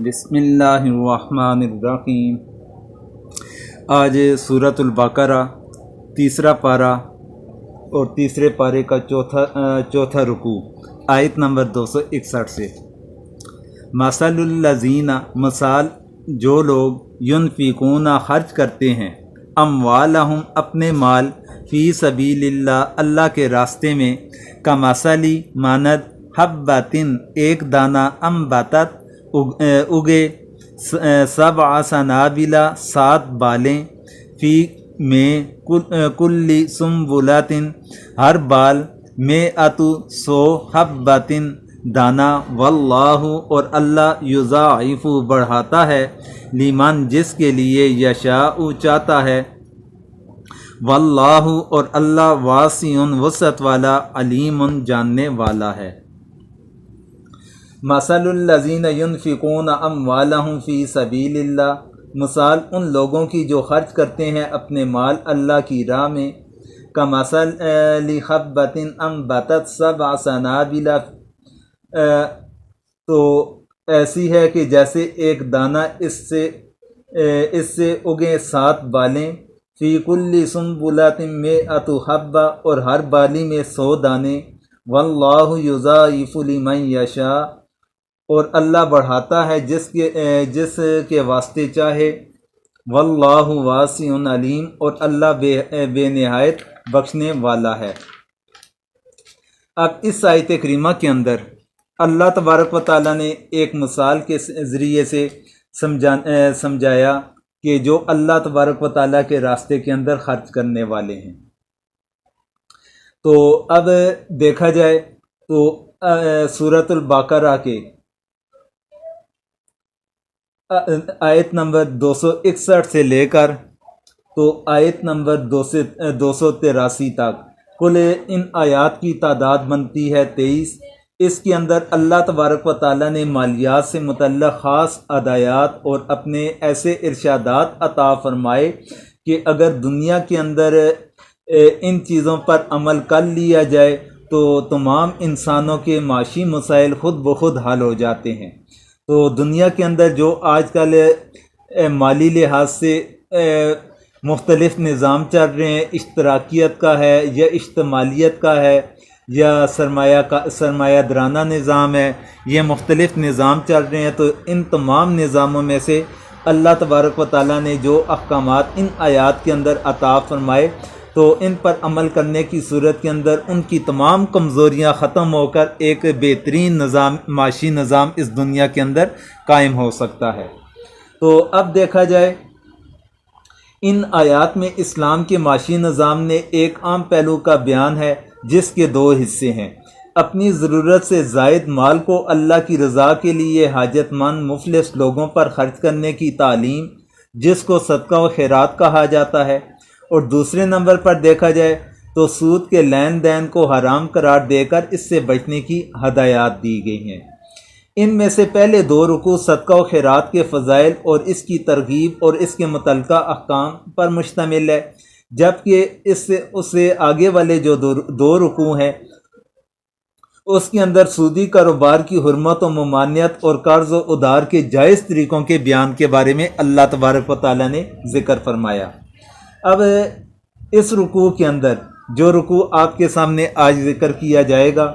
بسم اللہ الرحمن الرحیم۔ آج سورۃ البقرہ تیسرا پارہ اور تیسرے پارے کا چوتھا رکوع، آیت نمبر 261 سے۔ مثل الذین، مثال جو لوگ ینفقون خرچ کرتے ہیں، اموالہم اپنے مال، فی سبیل اللہ اللہ کے راستے میں، کمثلی مانند حبۃ ایک دانہ، انبتت اگے، سبع سنابل 7 بالیں، فی میں کل سنبلۃ ہر بال، مئۃ 100 حبۃ دانہ، واللہ اور اللہ یضاعف بڑھاتا ہے، لمن جس کے لیے یشاء چاہتا ہے، واللہ اور اللہ واسع وسعت والا، علیم جاننے والا ہے۔ مثل الذین ینفقون اموالہم فی سبیل اللہ، مثال ان لوگوں کی جو خرچ کرتے ہیں اپنے مال اللہ کی راہ میں، کمثل حبۃ انبتت 7 سنابل، تو ایسی ہے کہ جیسے ایک دانہ اس سے اگے 7 بالیں، فی کل سنبلۃ مئۃ حبہ اور ہر بالی میں 100 دانے، واللہ یضاعف لمن یشاء اور اللہ بڑھاتا ہے جس کے واسطے چاہے، واللہ واسع علیم اور اللہ بے نہایت بخشنے والا ہے۔ اب اس آیت کریمہ کے اندر اللہ تبارک و تعالیٰ نے ایک مثال کے ذریعے سے سمجھایا کہ جو اللہ تبارک و تعالیٰ کے راستے کے اندر خرچ کرنے والے ہیں۔ تو اب دیکھا جائے تو سورۃ البقرہ کے آیت نمبر 261 سے لے کر تو آیت نمبر 283 تک کل ان آیات کی تعداد بنتی ہے 23۔ اس کے اندر اللہ تبارک و تعالیٰ نے مالیات سے متعلق خاص ہدایات اور اپنے ایسے ارشادات عطا فرمائے کہ اگر دنیا کے اندر ان چیزوں پر عمل کر لیا جائے تو تمام انسانوں کے معاشی مسائل خود بخود حل ہو جاتے ہیں۔ تو دنیا کے اندر جو آج کل مالی لحاظ سے مختلف نظام چل رہے ہیں، اشتراکیت کا ہے یا اشتمالیت کا ہے یا سرمایہ درانہ نظام ہے، یہ مختلف نظام چل رہے ہیں۔ تو ان تمام نظاموں میں سے اللہ تبارک و تعالیٰ نے جو احکامات ان آیات کے اندر عطا فرمائے، تو ان پر عمل کرنے کی صورت کے اندر ان کی تمام کمزوریاں ختم ہو کر ایک بہترین نظام، معاشی نظام اس دنیا کے اندر قائم ہو سکتا ہے۔ تو اب دیکھا جائے ان آیات میں اسلام کے معاشی نظام نے ایک عام پہلو کا بیان ہے جس کے 2 حصے ہیں۔ اپنی ضرورت سے زائد مال کو اللہ کی رضا کے لیے حاجت مند مفلس لوگوں پر خرچ کرنے کی تعلیم، جس کو صدقہ و خیرات کہا جاتا ہے، اور دوسرے نمبر پر دیکھا جائے تو سود کے لین دین کو حرام قرار دے کر اس سے بچنے کی ہدایات دی گئی ہیں۔ ان میں سے پہلے 2 رکوع صدقہ و خیرات کے فضائل اور اس کی ترغیب اور اس کے متعلقہ احکام پر مشتمل ہے، جبکہ اس سے آگے والے جو 2 رکوع ہیں اس کے اندر سودی کاروبار کی حرمت و ممانعت اور قرض و ادھار کے جائز طریقوں کے بیان کے بارے میں اللہ تبارک و تعالیٰ نے ذکر فرمایا۔ اب اس رکوع کے اندر جو رکوع آپ کے سامنے آج ذکر کیا جائے گا،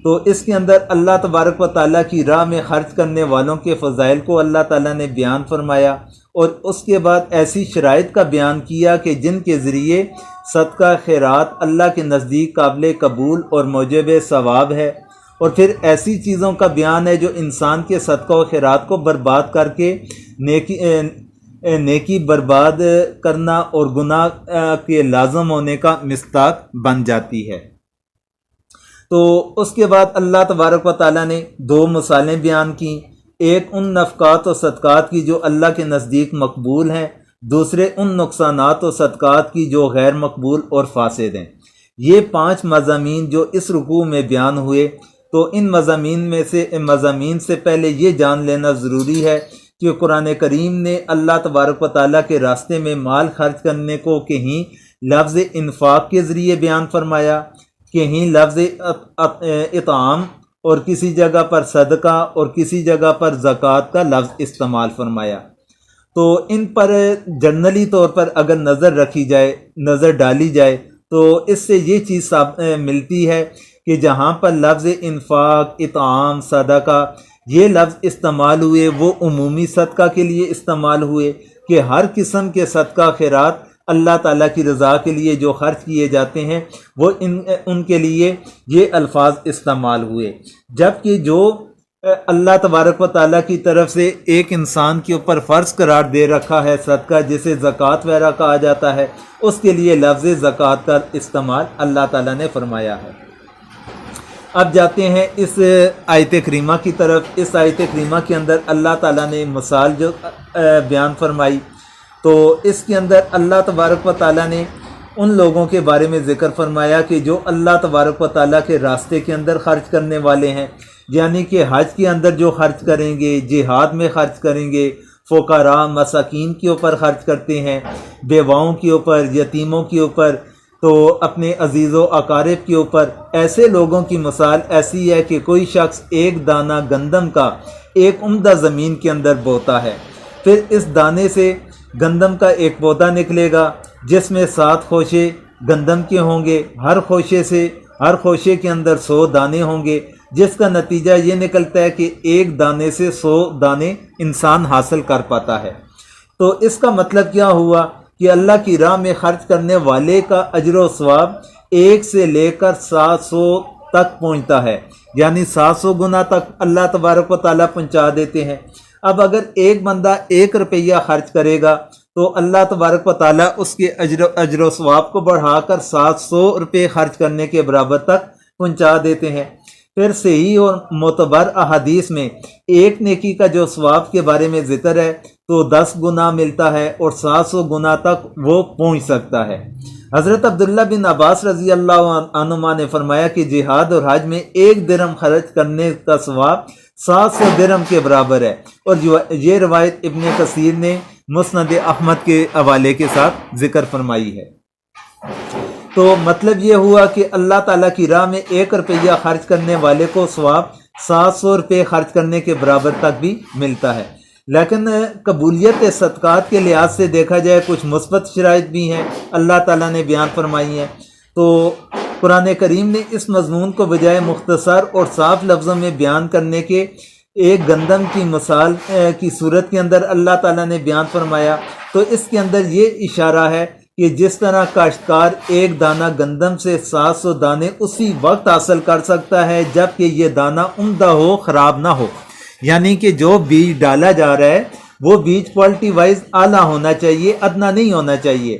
تو اس کے اندر اللہ تبارک و تعالیٰ کی راہ میں خرچ کرنے والوں کے فضائل کو اللہ تعالیٰ نے بیان فرمایا، اور اس کے بعد ایسی شرائط کا بیان کیا کہ جن کے ذریعے صدقہ خیرات اللہ کے نزدیک قابل قبول اور موجب ثواب ہے، اور پھر ایسی چیزوں کا بیان ہے جو انسان کے صدقہ و خیرات کو برباد کر کے نیکی برباد کرنا اور گناہ کے لازم ہونے کا مصداق بن جاتی ہے۔ تو اس کے بعد اللہ تبارک و تعالیٰ نے 2 مثالیں بیان کی، ایک ان نفقات و صدقات کی جو اللہ کے نزدیک مقبول ہیں، دوسرے ان نقصانات و صدقات کی جو غیر مقبول اور فاسد ہیں۔ یہ 5 مضامین جو اس رکوع میں بیان ہوئے، تو ان مضامین سے پہلے یہ جان لینا ضروری ہے کہ قرآن کریم نے اللہ تبارک و تعالیٰ کے راستے میں مال خرچ کرنے کو کہیں لفظ انفاق کے ذریعے بیان فرمایا، کہیں لفظ اطعام اور کسی جگہ پر صدقہ اور کسی جگہ پر زکوٰۃ کا لفظ استعمال فرمایا۔ تو ان پر جنرلی طور پر اگر نظر ڈالی جائے تو اس سے یہ چیز ملتی ہے کہ جہاں پر لفظ انفاق، اطعام، صدقہ یہ لفظ استعمال ہوئے وہ عمومی صدقہ کے لیے استعمال ہوئے کہ ہر قسم کے صدقہ خیرات اللہ تعالیٰ کی رضا کے لیے جو خرچ کیے جاتے ہیں وہ ان کے لیے یہ الفاظ استعمال ہوئے، جبکہ جو اللہ تبارک و تعالیٰ کی طرف سے ایک انسان کے اوپر فرض قرار دے رکھا ہے صدقہ جسے زکوٰۃ وغیرہ کہا جاتا ہے، اس کے لیے لفظ زکوٰۃ کا استعمال اللہ تعالیٰ نے فرمایا ہے۔ اب جاتے ہیں اس آیت کریمہ کی طرف۔ اس آیت کریمہ کے اندر اللہ تعالیٰ نے مثال جو بیان فرمائی تو اس کے اندر اللہ تبارک و تعالیٰ نے ان لوگوں کے بارے میں ذکر فرمایا کہ جو اللہ تبارک و تعالیٰ کے راستے کے اندر خرچ کرنے والے ہیں، یعنی کہ حج کے اندر جو خرچ کریں گے، جہاد میں خرچ کریں گے، فقراء مساکین کے اوپر خرچ کرتے ہیں، بیواؤں کے اوپر، یتیموں کے اوپر، تو اپنے عزیز و اقارب کے اوپر، ایسے لوگوں کی مثال ایسی ہے کہ کوئی شخص ایک دانہ گندم کا ایک عمدہ زمین کے اندر بوتا ہے، پھر اس دانے سے گندم کا ایک پودا نکلے گا جس میں 7 خوشے گندم کے ہوں گے، ہر خوشے کے اندر 100 دانے ہوں گے، جس کا نتیجہ یہ نکلتا ہے کہ ایک دانے سے 100 دانے انسان حاصل کر پاتا ہے۔ تو اس کا مطلب کیا ہوا کہ اللہ کی راہ میں خرچ کرنے والے کا اجر و ثواب 1 سے لے کر 700 تک پہنچتا ہے، یعنی 700 گنا تک اللہ تبارک و تعالیٰ پہنچا دیتے ہیں۔ اب اگر ایک بندہ 1 روپیہ خرچ کرے گا تو اللہ تبارک و تعالیٰ اس کے اجر و ثواب کو بڑھا کر 700 روپے خرچ کرنے کے برابر تک پہنچا دیتے ہیں۔ پھر صحیح اور معتبر احادیث میں ایک نیکی کا جو ثواب کے بارے میں ذکر ہے تو 10 گنا ملتا ہے اور 700 گنا تک وہ پہنچ سکتا ہے۔ حضرت عبداللہ بن عباس رضی اللہ عنہما نے فرمایا کہ جہاد اور حج میں 1 درہم خرچ کرنے کا ثواب 700 درہم کے برابر ہے، اور یہ روایت ابن کثیر نے مسند احمد کے حوالے کے ساتھ ذکر فرمائی ہے۔ تو مطلب یہ ہوا کہ اللہ تعالیٰ کی راہ میں 1 روپیہ خرچ کرنے والے کو ثواب 700 روپے خرچ کرنے کے برابر تک بھی ملتا ہے۔ لیکن قبولیت صدقات کے لحاظ سے دیکھا جائے کچھ مثبت شرائط بھی ہیں اللہ تعالیٰ نے بیان فرمائی ہیں۔ تو قرآن کریم نے اس مضمون کو بجائے مختصر اور صاف لفظوں میں بیان کرنے کے ایک گندم کی مثال کی صورت کے اندر اللہ تعالیٰ نے بیان فرمایا، تو اس کے اندر یہ اشارہ ہے کہ جس طرح کاشتکار 1 دانہ گندم سے 700 دانے اسی وقت حاصل کر سکتا ہے جب کہ یہ دانہ عمدہ ہو، خراب نہ ہو، یعنی کہ جو بیج ڈالا جا رہا ہے وہ بیج کوالٹی وائز اعلیٰ ہونا چاہیے، ادنا نہیں ہونا چاہیے۔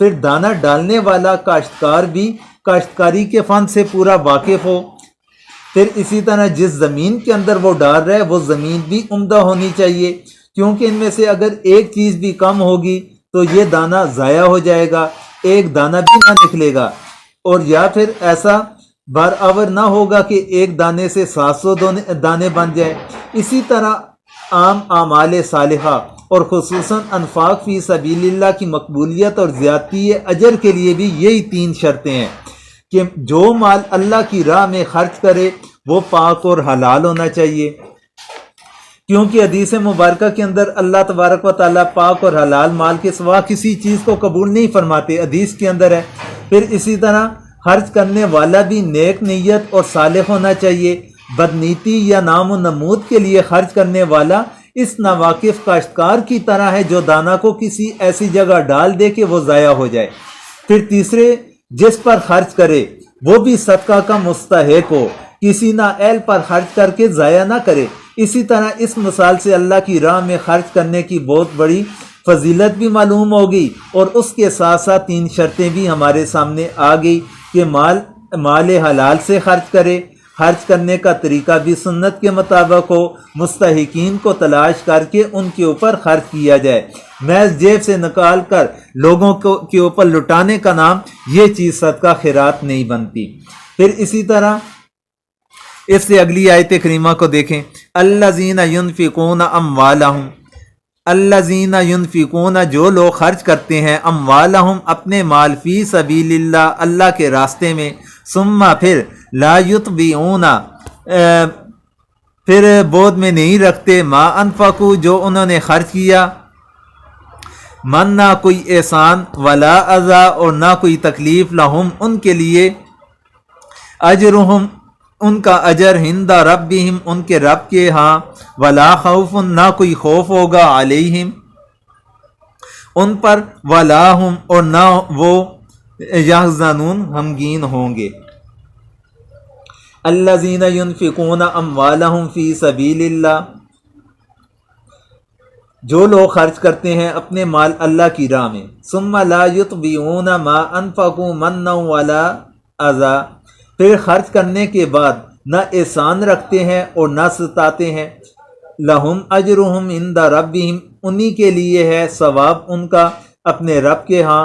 پھر دانہ ڈالنے والا کاشتکار بھی کاشتکاری کے فن سے پورا واقف ہو، پھر اسی طرح جس زمین کے اندر وہ ڈال رہا ہے وہ زمین بھی عمدہ ہونی چاہیے، کیونکہ ان میں سے اگر ایک چیز بھی کم ہوگی تو یہ دانہ ضائع ہو جائے گا، ایک دانہ بھی نہ نکلے گا، اور یا پھر ایسا برابر نہ ہوگا کہ ایک دانے سے 700 دانے بن جائیں۔ اسی طرح عام اعمال صالحہ اور خصوصاً انفاق فی سبیل اللہ کی مقبولیت اور زیادتی اجر کے لیے بھی یہی 3 شرطیں ہیں کہ جو مال اللہ کی راہ میں خرچ کرے وہ پاک اور حلال ہونا چاہیے، کیونکہ حدیث مبارکہ کے اندر اللہ تبارک و تعالیٰ پاک اور حلال مال کے سوا کسی چیز کو قبول نہیں فرماتے، حدیث کے اندر ہے۔ پھر اسی طرح خرچ کرنے والا بھی نیک نیت اور صالح ہونا چاہیے، بدنیتی یا نام و نمود کے لیے خرچ کرنے والا اس ناواقف کاشتکار کی طرح ہے جو دانہ کو کسی ایسی جگہ ڈال دے کہ وہ ضائع ہو جائے۔ پھر تیسرے، جس پر خرچ کرے وہ بھی صدقہ کا مستحق ہو، کسی نااہل پر خرچ کر کے ضائع نہ کرے۔ اسی طرح اس مثال سے اللہ کی راہ میں خرچ کرنے کی بہت بڑی فضیلت بھی معلوم ہوگی، اور اس کے ساتھ ساتھ 3 شرطیں بھی ہمارے سامنے آ گئی کہ مال حلال سے خرچ کرے، خرچ کرنے کا طریقہ بھی سنت کے مطابق ہو، مستحقین کو تلاش کر کے ان کے اوپر خرچ کیا جائے، محض جیب سے نکال کر لوگوں کے اوپر لٹانے کا نام یہ چیز صدقہ خیرات نہیں بنتی۔ پھر اسی طرح اس سے اگلی آیت کریمہ کو دیکھیں، الذین ینفقون اموالہم، الذین ینفقون جو لوگ خرچ کرتے ہیں، اموالہم اپنے مال، فی سبیل اللہ اللہ کے راستے میں، ثم پھر لا یتبعون پھر بود میں نہیں رکھتے ما انفقو جو انہوں نے خرچ کیا، من نہ کوئی احسان، ولا اذا اور نہ کوئی تکلیف، لہم ان کے لیے، اجرہم ان کا اجر، ہند ربہم ان کے رب کے ہاں، ولا خوف نہ کوئی خوف ہوگا، علیہم ان پر، ولا ہم اور نہ وہ یحزنون غمگین ہوں گے۔ الذین ینفقون اموالہم فی سبیل اللہ، جو لوگ خرچ کرتے ہیں اپنے مال اللہ کی راہ میں، ثم لا یتبعون ما انفقوا منا ولا اذى، پھر خرچ کرنے کے بعد نہ احسان رکھتے ہیں اور نہ ستاتے ہیں، لہم اجرہم عند ربہم انہی کے لیے ہے ثواب ان کا اپنے رب کے ہاں،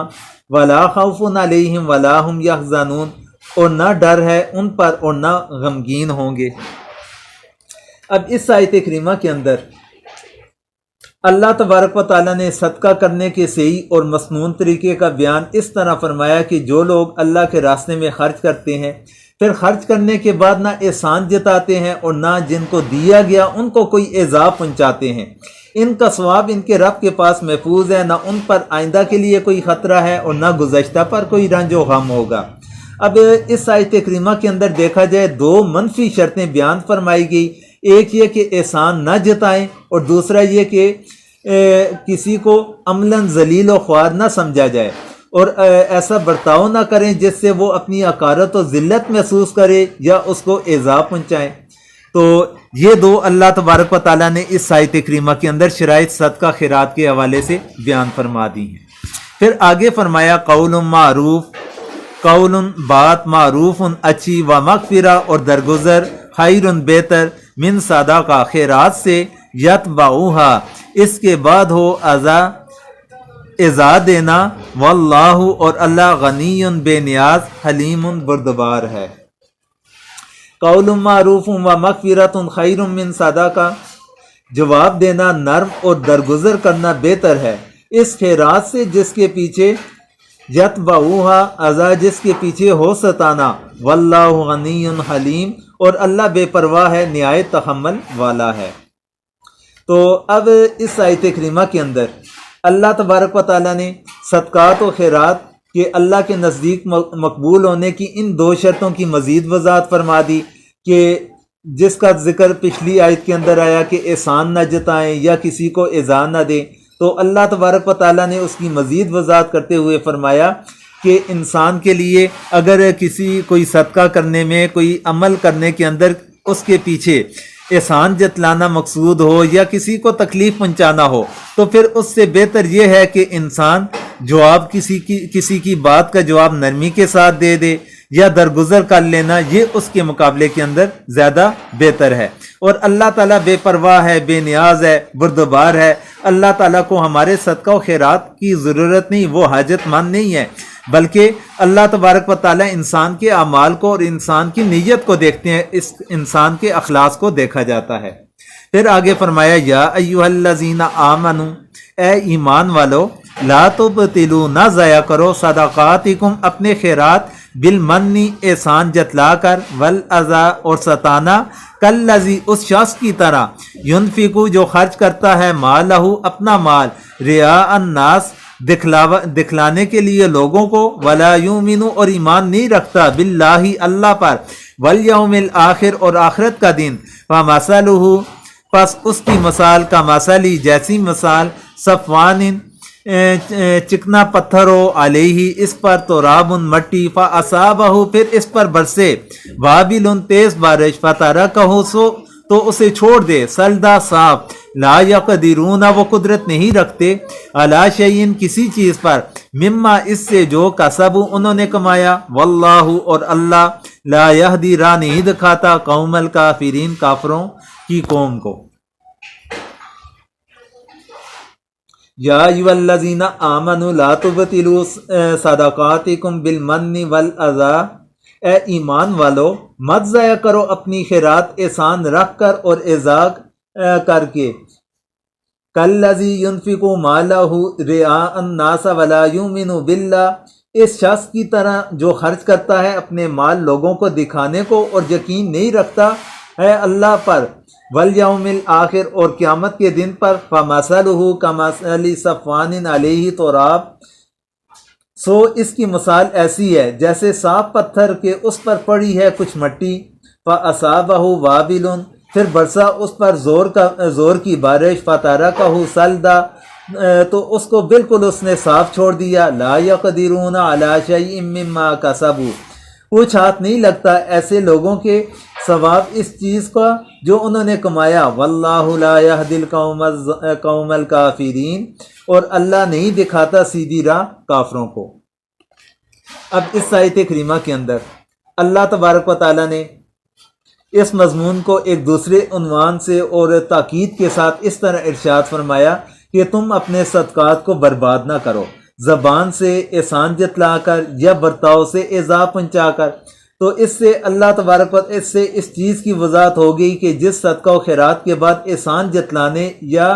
ولا خوف علیہم ولا ہم یحزنون اور نہ ڈر ہے ان پر اور نہ غمگین ہوں گے۔ اب اس آیت کریمہ کے اندر اللہ تبارک و تعالیٰ نے صدقہ کرنے کے صحیح اور مسنون طریقے کا بیان اس طرح فرمایا کہ جو لوگ اللہ کے راستے میں خرچ کرتے ہیں، پھر خرچ کرنے کے بعد نہ احسان جتاتے ہیں اور نہ جن کو دیا گیا ان کو کوئی ایذا پہنچاتے ہیں، ان کا ثواب ان کے رب کے پاس محفوظ ہے، نہ ان پر آئندہ کے لیے کوئی خطرہ ہے اور نہ گزشتہ پر کوئی رنج و غم ہوگا۔ اب اس آیت کریمہ کے اندر دیکھا جائے دو منفی شرطیں بیان فرمائی گئی، ایک یہ کہ احسان نہ جتائیں اور دوسرا یہ کہ کسی کو عملاً ذلیل و خوار نہ سمجھا جائے اور ایسا برتاؤ نہ کریں جس سے وہ اپنی حقارت و ذلت محسوس کرے یا اس کو ایذا پہنچائیں۔ تو یہ دو اللہ تبارک و تعالیٰ نے اس آیت کریمہ کے اندر شرائط صدقہ خیرات کے حوالے سے بیان فرما دی ہیں۔ پھر آگے فرمایا قول معروف، قول بات، معروف اچھی، و مغفرہ اور درگزر، خیر بہتر، من صدقہ خیرات سے، یتبعوہا اس کے بعد ہو ایذا دینا، واللہ اور اللہ غنی بے نیاز، حلیم بردبار ہے۔ قول معروف و مغفرۃ خیر من صدقہ، جواب دینا نرم اور درگزر کرنا بہتر ہے اس خیرات سے جس کے پیچھے، یتبعوہا اذا جس کے پیچھے ہو ستانا، واللہ غنی حلیم اور اللہ بے پرواہ ہے، نہایت تحمل والا ہے۔ تو اب اس آیت کریمہ کے اندر اللہ تبارک و تعالیٰ نے صدقات و خیرات کے اللہ کے نزدیک مقبول ہونے کی ان دو شرطوں کی مزید وضاحت فرما دی کہ جس کا ذکر پچھلی آیت کے اندر آیا کہ احسان نہ جتائیں یا کسی کو ایذا نہ دیں، تو اللہ تبارک و تعالیٰ نے اس کی مزید وضاحت کرتے ہوئے فرمایا کہ انسان کے لیے اگر کوئی صدقہ کرنے میں، کوئی عمل کرنے کے اندر اس کے پیچھے احسان جتلانا مقصود ہو یا کسی کو تکلیف پہنچانا ہو، تو پھر اس سے بہتر یہ ہے کہ انسان جواب کسی کی بات کا جواب نرمی کے ساتھ دے دے یا درگزر کر لینا، یہ اس کے مقابلے کے اندر زیادہ بہتر ہے۔ اور اللہ تعالیٰ بے پرواہ ہے، بے نیاز ہے، بردبار ہے۔ اللہ تعالیٰ کو ہمارے صدقہ و خیرات کی ضرورت نہیں، وہ حاجت مند نہیں ہے، بلکہ اللہ تبارک و تعالیٰ انسان کے اعمال کو اور انسان کی نیت کو دیکھتے ہیں، اس انسان کے اخلاص کو دیکھا جاتا ہے۔ پھر آگے فرمایا یا ایھا الذین آمنوا، اے ایمان والو، لا تبطلوا نہ ضائع کرو، صدقاتکم اپنے خیرات، بالمنی احسان جتلا کر، والاذی اور ستانا، کالذی اس شخص کی طرح، ینفقو جو خرچ کرتا ہے، مالہ اپنا مال، رعاء الناس دکھلانے کے لیے لوگوں کو، ولا یؤمن اور ایمان نہیں رکھتا، باللہ اللہ پر، والیوم الآخر اور آخرت کا دن، فمثلہ پس اس کی مثال، کا مثالی جیسی مثال، صفوان چکنا پتھر ہو، علیہ اس پر، تراب مٹی، فاصابہ پھر اس پر برسے، وابل تیز بارش، فترکہ سو تو اسے چھوڑ دے، سلدہ صاف، لا یقدرون وہ قدرت نہیں رکھتے، علی شیء کسی چیز پر، مما اس سے جو کسبوا انہوں نے کمایا، واللہ اور اللہ، لا یہدی راہ نہیں دکھاتا، قوم الکافرین کافروں کی قوم کو۔ یا ایھا الذین آمنوا لا تبطلوا صدقاتکم بالمن والاذی، اے ایمان والو مت ضائع کرو اپنی خیرات احسان رکھ کر اور ایذا کر کے، کالذی ینفق مالہ رعاء الناس ولا یؤمن باللہ اس شخص کی طرح جو خرچ کرتا ہے اپنے مال لوگوں کو دکھانے کو اور یقین نہیں رکھتا ہے اللہ پر، والیوم الآخر اور قیامت کے دن پر، فمثلہ کمثل صفوان علیہ تراب، سو اس کی مثال ایسی ہے جیسے صاف پتھر کے اس پر پڑی ہے کچھ مٹی، فاصابہ وابل، پھر برسا اس پر زور کی بارش، فترکہ صلدا، تو اس کو بالکل اس نے صاف چھوڑ دیا، لا یقدرون علی شیء مما کسبوا، کچھ ہاتھ نہیں لگتا ایسے لوگوں کے ثواب اس چیز کا جو انہوں نے کمایا، واللہ لا یہدی القوم الکافرین، اور اللہ نہیں دکھاتا سیدھی راہ کافروں کو۔ اب اس آیت کریمہ کے اندر اللہ تبارک و تعالیٰ نے اس مضمون کو ایک دوسرے عنوان سے اور تاکید کے ساتھ اس طرح ارشاد فرمایا کہ تم اپنے صدقات کو برباد نہ کرو، زبان سے احسان جتلا کر یا برتاؤ سے ایذا پہنچا کر۔ تو اس سے اللہ تبارک و تعالیٰ سے اس چیز کی وضاحت ہو گئی کہ جس صدقہ و خیرات کے بعد احسان جتلانے یا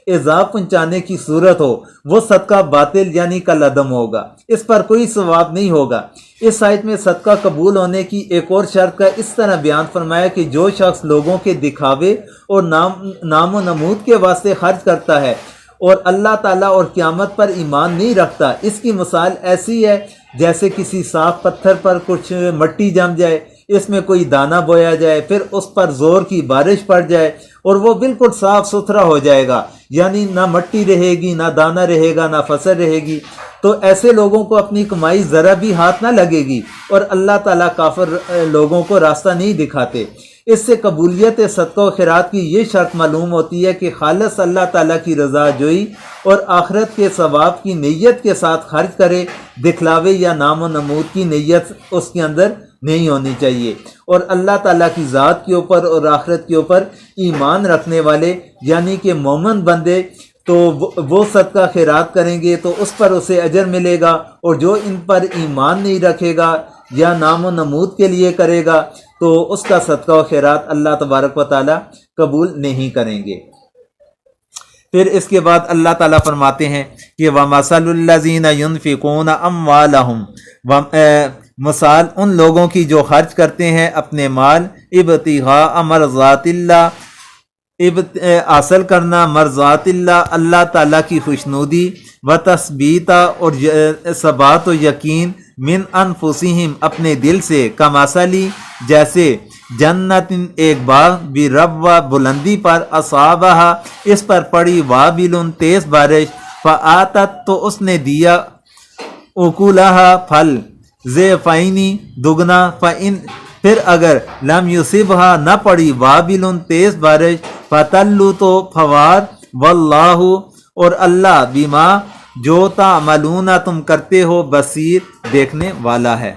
ایذا پہنچانے کی صورت ہو وہ صدقہ باطل یعنی کالعدم ہوگا، اس پر کوئی ثواب نہیں ہوگا۔ اس آیت میں صدقہ قبول ہونے کی ایک اور شرط کا اس طرح بیان فرمایا کہ جو شخص لوگوں کے دکھاوے اور نام و نمود کے واسطے خرچ کرتا ہے اور اللہ تعالیٰ اور قیامت پر ایمان نہیں رکھتا، اس کی مثال ایسی ہے جیسے کسی صاف پتھر پر کچھ مٹی جم جائے، اس میں کوئی دانہ بویا جائے، پھر اس پر زور کی بارش پڑ جائے اور وہ بالکل صاف ستھرا ہو جائے گا، یعنی نہ مٹی رہے گی، نہ دانہ رہے گا، نہ فصل رہے گی۔ تو ایسے لوگوں کو اپنی کمائی ذرا بھی ہاتھ نہ لگے گی، اور اللہ تعالیٰ کافر لوگوں کو راستہ نہیں دکھاتے۔ اس سے قبولیت صدقہ و خیرات کی یہ شرط معلوم ہوتی ہے کہ خالص اللہ تعالیٰ کی رضا جوئی اور آخرت کے ثواب کی نیت کے ساتھ خرچ کرے، دکھلاوے یا نام و نمود کی نیت اس کے اندر نہیں ہونی چاہیے۔ اور اللہ تعالیٰ کی ذات کے اوپر اور آخرت کے اوپر ایمان رکھنے والے یعنی کہ مومن بندے تو وہ صدقہ خیرات کریں گے تو اس پر اسے اجر ملے گا، اور جو ان پر ایمان نہیں رکھے گا یا نام و نمود کے لیے کرے گا تو اس کا صدقہ و خیرات اللہ تبارک و تعالیٰ قبول نہیں کریں گے۔ پھر اس کے بعد اللہ تعالیٰ فرماتے ہیں کہ وَمَثَلُ الَّذِينَ يُنْفِقُونَ أَمْوَالَهُمْ، مثال ان لوگوں کی جو خرچ کرتے ہیں اپنے مال، ابتغاء مرضات اللہ، حاصل کرنا مرضات اللہ، اللہ تعالیٰ کی خوشنودی، و تثبیتا اور ثبات و یقین، من انفسہم اپنے دل سے، کمثلی جیسے جنت ایک باغ، بربوہ بلندی پر، اصابہ اس پر پڑی، وابل تیز بارش، فآتت تو اس نے دیا، اکولہا پھل، ضعفینی دگنا، فإن پھر اگر لم یصبھا نہ پڑی، وابل تیز بارش، فتلو تو فوار، واللہ اور اللہ، بما جو تعملون تم کرتے ہو، بصیر دیکھنے والا ہے۔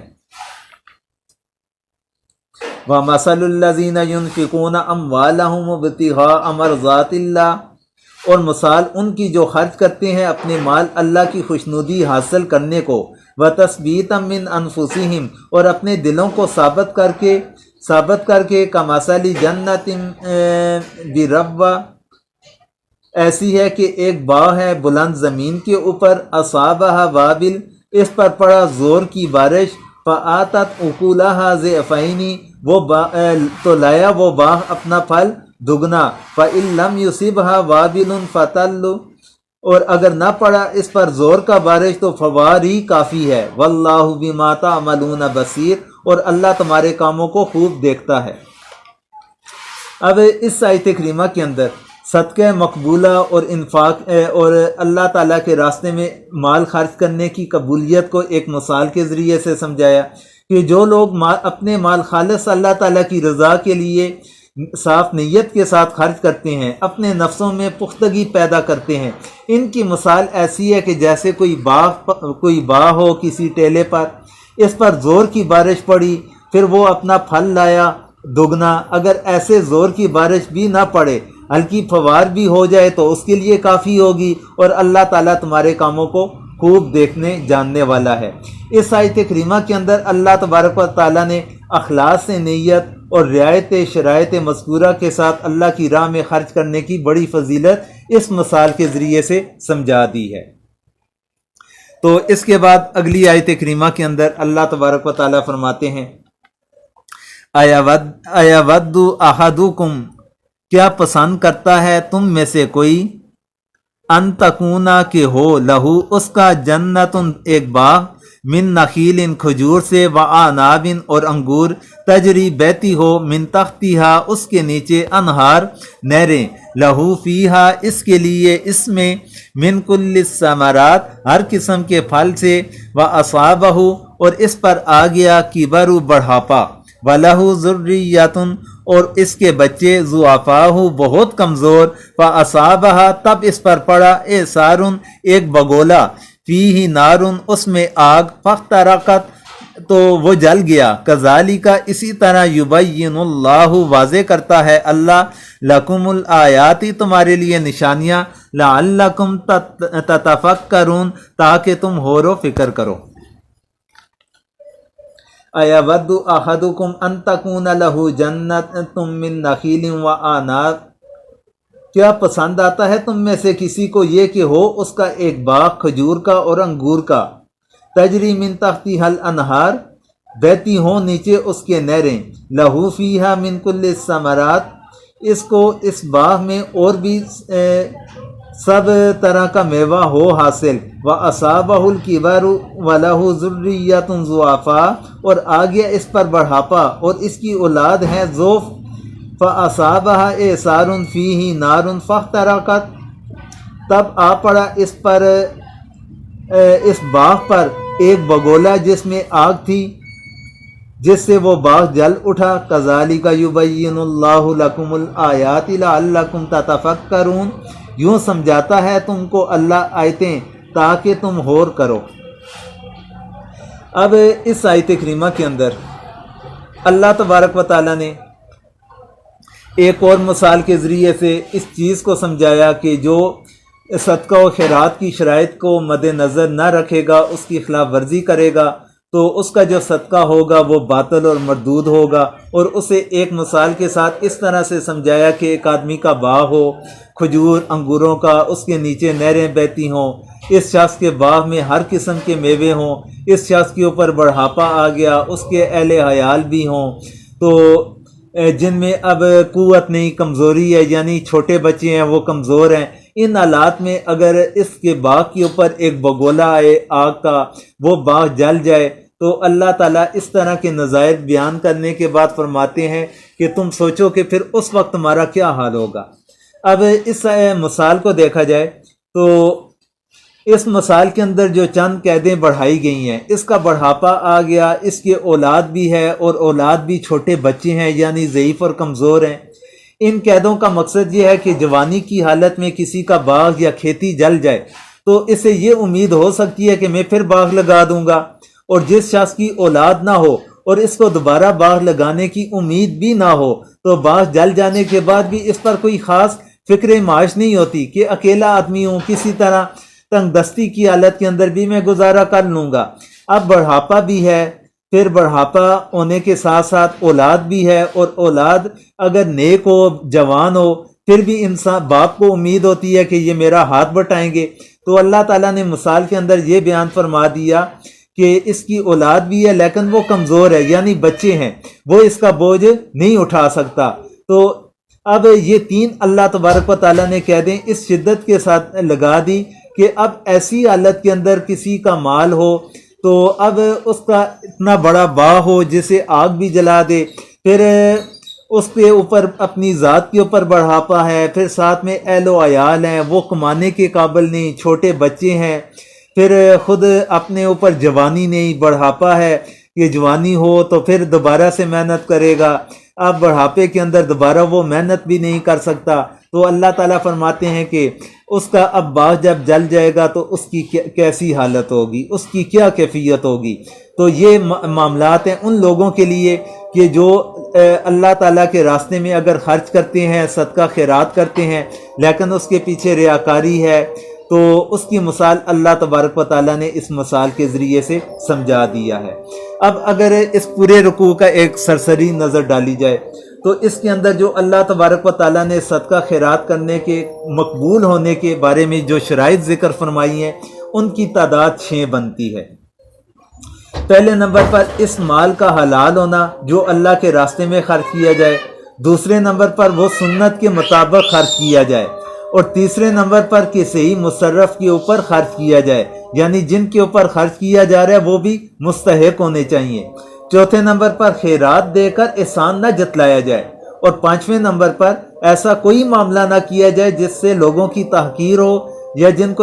وَمَثَلُ الَّذِينَ يُنْفِقُونَ أَمْوَالَهُمْ ابْتِغَاءَ مَرْضَاتِ اللَّهِ، اور مثال ان کی جو خرچ کرتے ہیں اپنے مال اللہ کی خوشنودی حاصل کرنے کو، وَتَثْبِيتًا مِّنْ أَنفُسِهِمْ اور اپنے دلوں کو ثابت کر کے، کَمَثَلِ جَنَّةٍ بِرَبْوَةٍ ایسی ہے کہ ایک باغ ہے بلند زمین کے اوپر، اصابہ وابل اس پر پڑا زور کی بارش، فآتت اکولہا ضعفین تو لایا وہ باغ اپنا پھل دگنا، فإن لم یصبھا وابل فتل اور اگر نہ پڑا اس پر زور کا بارش تو فوار ہی کافی ہے، واللہ بما تعملون بصیر اور اللہ تمہارے کاموں کو خوب دیکھتا ہے۔ اب اس آیت کریمہ کے اندر صدقہ مقبولہ اور انفاق اور اللہ تعالیٰ کے راستے میں مال خرچ کرنے کی قبولیت کو ایک مثال کے ذریعے سے سمجھایا کہ جو لوگ اپنے مال خالص اللہ تعالیٰ کی رضا کے لیے صاف نیت کے ساتھ خرچ کرتے ہیں، اپنے نفسوں میں پختگی پیدا کرتے ہیں، ان کی مثال ایسی ہے کہ جیسے کوئی باغ ہو کسی ٹیلے پر، اس پر زور کی بارش پڑی، پھر وہ اپنا پھل لایا دگنا، اگر ایسے زور کی بارش بھی نہ پڑے، ہلکی فوار بھی ہو جائے تو اس کے لیے کافی ہوگی، اور اللہ تعالیٰ تمہارے کاموں کو خوب دیکھنے جاننے والا ہے۔ اس آیت کریمہ کے اندر اللہ تبارک و تعالیٰ نے اخلاص سے نیت اور رعایت شرائط مذکورہ کے ساتھ اللہ کی راہ میں خرچ کرنے کی بڑی فضیلت اس مثال کے ذریعے سے سمجھا دی ہے۔ تو اس کے بعد اگلی آیت کریمہ کے اندر اللہ تبارک و تعالیٰ فرماتے ہیں اَیَوَدُّ أَحَدُکُم کیا پسند کرتا ہے تم میں سے کوئی ان تکونا کہ ہو لہو اس کا جنتن ایک باغ من نخیل کھجور سے و آناب اور انگور تجری بہتی ہو من تحتہا اس کے نیچے انہار نہریں لہو فیہا اس کے لیے اس میں من کل الثمرات ہر قسم کے پھل سے و اصابہ اور اس پر آ گیا کبر بڑھاپا وَلَهُ ذُرِّيَّةٌ اور اس کے بچے ضعفاء بہت کمزور فَأَصَابَهَا تب اس پر پڑا اعصار ایک بگولا فیہ نار اس میں آگ فاحترقت تو وہ جل گیا کذالک اسی طرح یبین اللہ واضح کرتا ہے اللہ لکم الآیات تمہارے لیے نشانیاں لعلکم تتفکرون تاکہ تم غور و فکر کرو اَیَوَدُّ أَحَدُکُم ان تکون لہ جنۃ من نخیل وعناب کیا پسند آتا ہے تم میں سے کسی کو یہ کہ ہو اس کا ایک باغ کھجور کا اور انگور کا تجری من تحتہا الانہار بہتی ہوں نیچے اس کے نہریں لہو فیہا من کل الثمرات اس کو اس باغ میں اور بھی سب طرح کا میوہ ہو حاصل وَأَصَابَهُ الْكِبَرُ وَلَهُ ذُرِّيَّةٌ ضُعَفَاء اور آ گیا اس پر بڑھاپا اور اس کی اولاد ہے ضعف فَأَصَابَهَا اعصار فِيهِ نَارٌ فَاحْتَرَقَتْ تب آ پڑا اس پر اس باغ پر ایک بگولا جس میں آگ تھی جس سے وہ باغ جل اٹھا کذالک یبین اللہ لکم الآیات لعلکم تتفکرون یوں سمجھاتا ہے تم کو اللہ آیتیں تاکہ تم غور کرو۔ اب اس آیت کریمہ کے اندر اللہ تبارک و تعالیٰ نے ایک اور مثال کے ذریعے سے اس چیز کو سمجھایا کہ جو صدقہ و خیرات کی شرائط کو مد نظر نہ رکھے گا، اس کی خلاف ورزی کرے گا تو اس کا جو صدقہ ہوگا وہ باطل اور مردود ہوگا، اور اسے ایک مثال کے ساتھ اس طرح سے سمجھایا کہ ایک آدمی کا باغ ہو کھجور انگوروں کا، اس کے نیچے نہریں بہتی ہوں، اس شخص کے باغ میں ہر قسم کے میوے ہوں، اس شخص کے اوپر بڑھاپا آ گیا، اس کے اہل عیال بھی ہوں تو جن میں اب قوت نہیں، کمزوری ہے، یعنی چھوٹے بچے ہیں وہ کمزور ہیں، ان حالات میں اگر اس کے باغ کے اوپر ایک بگولا آئے آگ کا، وہ باغ جل جائے تو اللہ تعالیٰ اس طرح کے نظائر بیان کرنے کے بعد فرماتے ہیں کہ تم سوچو کہ پھر اس وقت تمہارا کیا حال ہوگا۔ اب اس مثال کو دیکھا جائے تو اس مثال کے اندر جو چند قیدیں بڑھائی گئی ہیں، اس کا بڑھاپا آ گیا، اس کے اولاد بھی ہے اور اولاد بھی چھوٹے بچے ہیں یعنی ضعیف اور کمزور ہیں۔ ان قیدوں کا مقصد یہ ہے کہ جوانی کی حالت میں کسی کا باغ یا کھیتی جل جائے تو اسے یہ امید ہو سکتی ہے کہ میں پھر باغ لگا دوں گا، اور جس شخص کی اولاد نہ ہو اور اس کو دوبارہ باغ لگانے کی امید بھی نہ ہو تو باغ جل جانے کے بعد بھی اس پر کوئی خاص فکر معاش نہیں ہوتی کہ اکیلا آدمی ہوں، کسی طرح تنگ دستی کی حالت کے اندر بھی میں گزارا کر لوں گا۔ اب بڑھاپا بھی ہے، پھر بڑھاپا ہونے کے ساتھ ساتھ اولاد بھی ہے، اور اولاد اگر نیک ہو جوان ہو پھر بھی انسان باپ کو امید ہوتی ہے کہ یہ میرا ہاتھ بٹائیں گے، تو اللہ تعالیٰ نے مثال کے اندر یہ بیان فرما دیا کہ اس کی اولاد بھی ہے لیکن وہ کمزور ہے، یعنی بچے ہیں، وہ اس کا بوجھ نہیں اٹھا سکتا۔ تو اب یہ تین اللہ تبارک و تعالیٰ نے قیدیں اس شدت کے ساتھ لگا دی کہ اب ایسی حالت کے اندر کسی کا مال ہو تو اب اس کا اتنا بڑا باغ ہو جسے آگ بھی جلا دے، پھر اس کے اوپر اپنی ذات کے اوپر بڑھاپا ہے، پھر ساتھ میں اہل و عیال ہیں، وہ کمانے کے قابل نہیں، چھوٹے بچے ہیں، پھر خود اپنے اوپر جوانی نہیں، بڑھاپا ہے، یہ جوانی ہو تو پھر دوبارہ سے محنت کرے گا، اب بڑھاپے کے اندر دوبارہ وہ محنت بھی نہیں کر سکتا، تو اللہ تعالیٰ فرماتے ہیں کہ اس کا اب باغ جب جل جائے گا تو اس کی کیسی حالت ہوگی، اس کی کیا کیفیت ہوگی۔ تو یہ معاملات ہیں ان لوگوں کے لیے کہ جو اللہ تعالیٰ کے راستے میں اگر خرچ کرتے ہیں، صدقہ خیرات کرتے ہیں، لیکن اس کے پیچھے ریاکاری ہے، تو اس کی مثال اللہ تبارک و تعالیٰ نے اس مثال کے ذریعے سے سمجھا دیا ہے۔ اب اگر اس پورے رکوع کا ایک سرسری نظر ڈالی جائے تو اس کے اندر جو اللہ تبارک و تعالیٰ نے صدقہ خیرات کرنے کے مقبول ہونے کے بارے میں جو شرائط ذکر فرمائی ہیں ان کی تعداد 6 بنتی ہے۔ پہلے نمبر پر اس مال کا حلال ہونا جو اللہ کے راستے میں خرچ کیا جائے، دوسرے نمبر پر وہ سنت کے مطابق خرچ کیا جائے، اور تیسرے نمبر پر کسی مصرف کے اوپر خرچ کیا جائے، یعنی جن کے اوپر خرچ کیا جا رہا ہے وہ بھی مستحق ہونے چاہیے۔ چوتھے نمبر پر خیرات دے کر احسان نہ جتلایا جائے، اور پانچویں نمبر پر ایسا کوئی معاملہ نہ کیا جائے جس سے لوگوں کی تحقیر ہو یا جن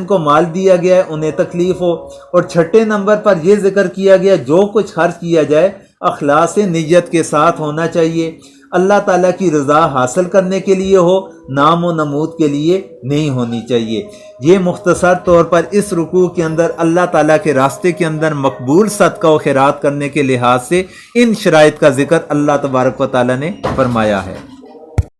کو مال دیا گیا ہے انہیں تکلیف ہو، اور چھٹے نمبر پر یہ ذکر کیا گیا جو کچھ خرچ کیا جائے اخلاص نیت کے ساتھ ہونا چاہیے، اللہ تعالیٰ کی رضا حاصل کرنے کے لیے ہو، نام و نمود کے لیے نہیں ہونی چاہیے۔ یہ مختصر طور پر اس رکوع کے اندر اللہ تعالیٰ کے راستے کے اندر مقبول صدقہ و خیرات کرنے کے لحاظ سے ان شرائط کا ذکر اللہ تبارک و تعالیٰ نے فرمایا ہے۔